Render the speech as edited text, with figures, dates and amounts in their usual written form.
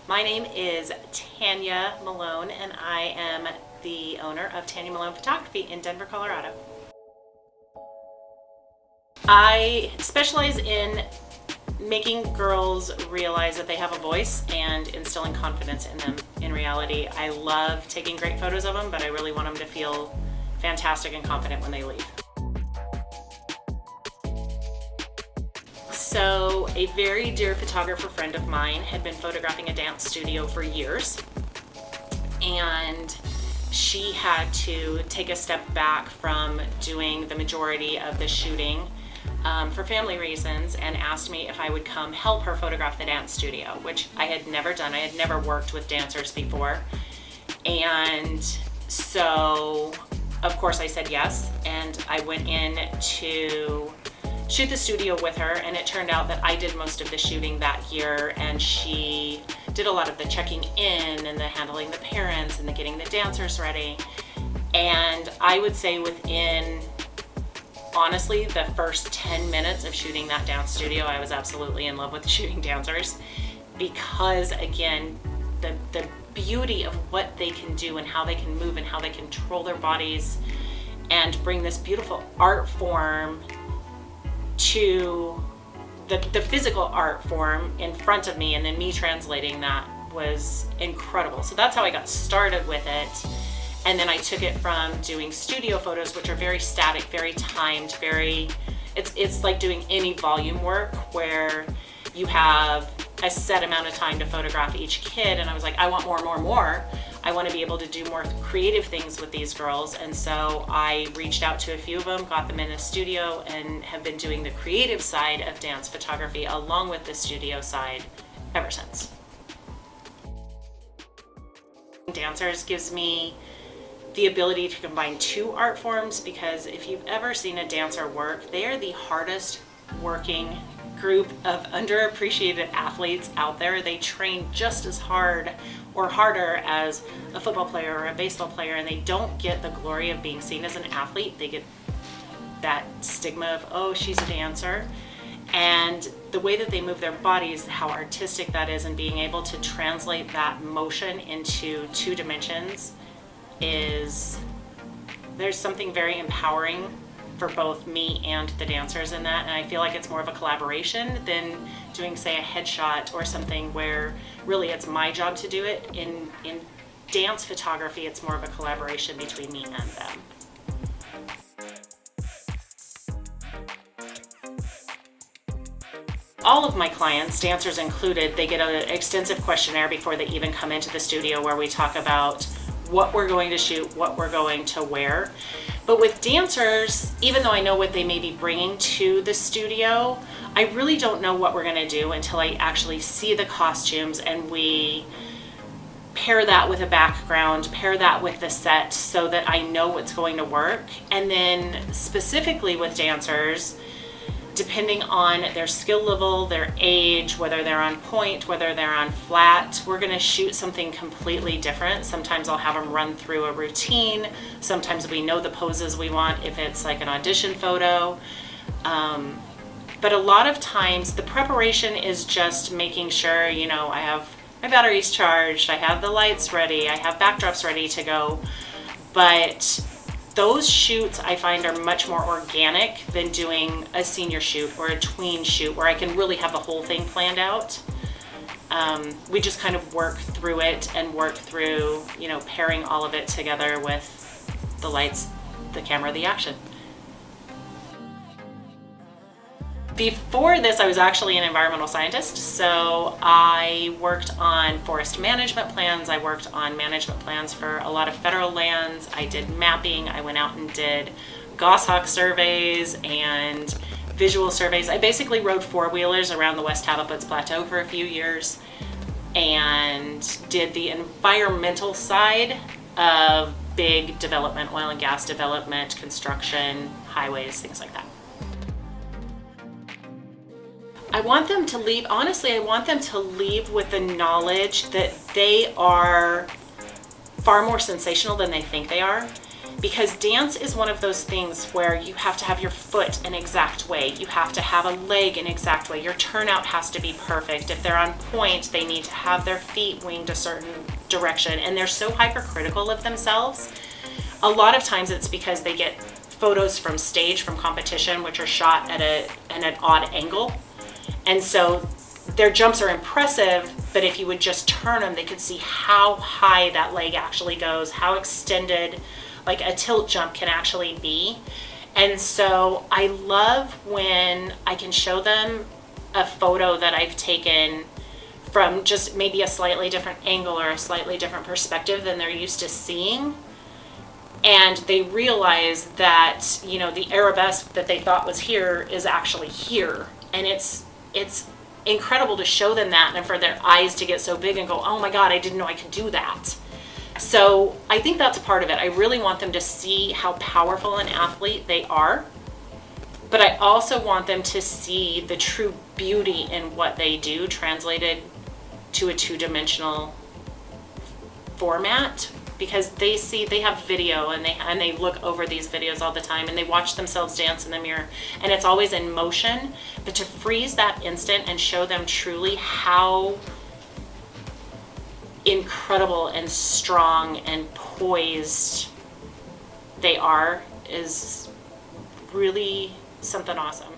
My name is Tanja Melone, and I am the owner of Tanja Melone Photography in Denver, Colorado. I specialize in making girls realize that they have a voice and instilling confidence in them. In reality, I love taking great photos of them, but I really want them to feel fantastic and confident when they leave. So a very dear photographer friend of mine had been photographing a dance studio for years, and she had to take a step back from doing the majority of the shooting for family reasons, and asked me if I would come help her photograph the dance studio, which I had never done. I had never worked with dancers before. And so of course I said yes, and I went in to shoot the studio with her, and it turned out that I did most of the shooting that year, and she did a lot of the checking in and the handling the parents and the getting the dancers ready. And I would say within, honestly, the first 10 minutes of shooting that dance studio, I was absolutely in love with shooting dancers, because again, the beauty of what they can do and how they can move and how they control their bodies and bring this beautiful art form to the physical art form in front of me, and then me translating that was incredible. So that's how I got started with it. And then I took it from doing studio photos, which are very static, very timed, it's like doing any volume work where you have a set amount of time to photograph each kid. And I was like, I want more. I want to be able to do more creative things with these girls. And so I reached out to a few of them, got them in a studio, and have been doing the creative side of dance photography along with the studio side ever since. Dancers gives me the ability to combine two art forms, because if you've ever seen a dancer work, they are the hardest working group of underappreciated athletes out there. They train just as hard or harder as a football player or a baseball player, and they don't get the glory of being seen as an athlete. They get that stigma of, oh, she's a dancer. And the way that they move their bodies, how artistic that is, and being able to translate that motion into 2 dimensions there's something very empowering for both me and the dancers in that. And I feel like it's more of a collaboration than doing, say, a headshot or something where really it's my job to do it. In dance photography, it's more of a collaboration between me and them. All of my clients, dancers included, they get an extensive questionnaire before they even come into the studio, where we talk about what we're going to shoot, what we're going to wear. But with dancers, even though I know what they may be bringing to the studio, I really don't know what we're going to do until I actually see the costumes and we pair that with a background, pair that with the set, so that I know what's going to work. And then specifically with dancers, depending on their skill level, their age, whether they're on point, whether they're on flat, we're gonna shoot something completely different. Sometimes I'll have them run through a routine. Sometimes we know the poses we want if it's like an audition photo. But a lot of times the preparation is just making sure, I have my batteries charged, I have the lights ready, I have backdrops ready to go. But those shoots I find are much more organic than doing a senior shoot or a tween shoot where I can really have the whole thing planned out. We just kind of work through it and work through, pairing all of it together with the lights, the camera, the action. Before this, I was actually an environmental scientist, so I worked on forest management plans. I worked on management plans for a lot of federal lands. I did mapping. I went out and did goshawk surveys and visual surveys. I basically rode 4-wheelers around the West Havapoots Plateau for a few years and did the environmental side of big development, oil and gas development, construction, highways, things like that. I want them to leave, honestly, I want them to leave with the knowledge that they are far more sensational than they think they are. because dance is one of those things where you have to have your foot an exact way. You have to have a leg an exact way. Your turnout has to be perfect. If they're on point, they need to have their feet winged a certain direction. And they're so hypercritical of themselves. A lot of times it's because they get photos from stage, from competition, which are shot at an odd angle. And so their jumps are impressive, but if you would just turn them, they could see how high that leg actually goes, how extended like a tilt jump can actually be. And so I love when I can show them a photo that I've taken from just maybe a slightly different angle or a slightly different perspective than they're used to seeing. And they realize that, you know, the arabesque that they thought was here is actually here. And it's incredible to show them that and for their eyes to get so big and go, oh my God, I didn't know I could do that. So I think that's a part of it. I really want them to see how powerful an athlete they are, but I also want them to see the true beauty in what they do translated to a two-dimensional format, because they have video and they look over these videos all the time and they watch themselves dance in the mirror and it's always in motion. But to freeze that instant and show them truly how incredible and strong and poised they are is really something awesome.